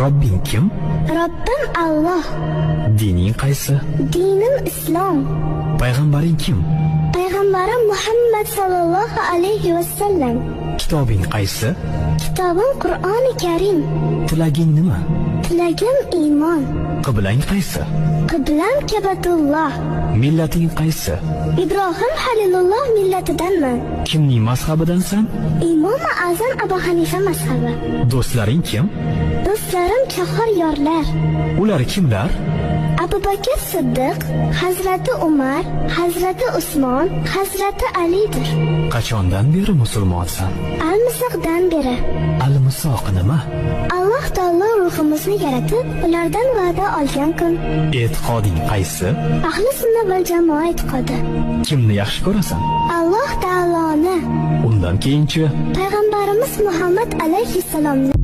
Robbing kim? Robbim Alloh. Dining qaysi? Dinim Islom. Payg'ambaring kim? Payg'ambarim Muhammad sallallohu alayhi va sallam. Kitobing qaysi? Kitobim Qur'oni Karim. Tilaging nima? Tilagim iymon. Qiblang qaysi? Qiblam Kabatulloh. Millating qaysi? Ibrohim Halilulloh millatidanman. Kimning mazhabidansan? Imom Azam Abu Hanifa mazhabi. Do'stlaring kim? Do'stlarim chahor yorlar. Ular kimlar? Abu Bakr Siddiq, Hazrati Umar, Hazrati Usmon, Hazrati Alidir. Qachondan beri musulmonsan? Al-Misoqdan beri. Al-Misoq nima? Alloh taolo ruhimizni yaratib, ulardan va'da olgan kun. E'tiqoding qaysi? Ahli sunna val jamoa e'tiqodi. Kimni yaxshi ko'rasan? Alloh taoloni. Undan keyinchi? Payg'ambarimiz Muhammad alayhissalomni.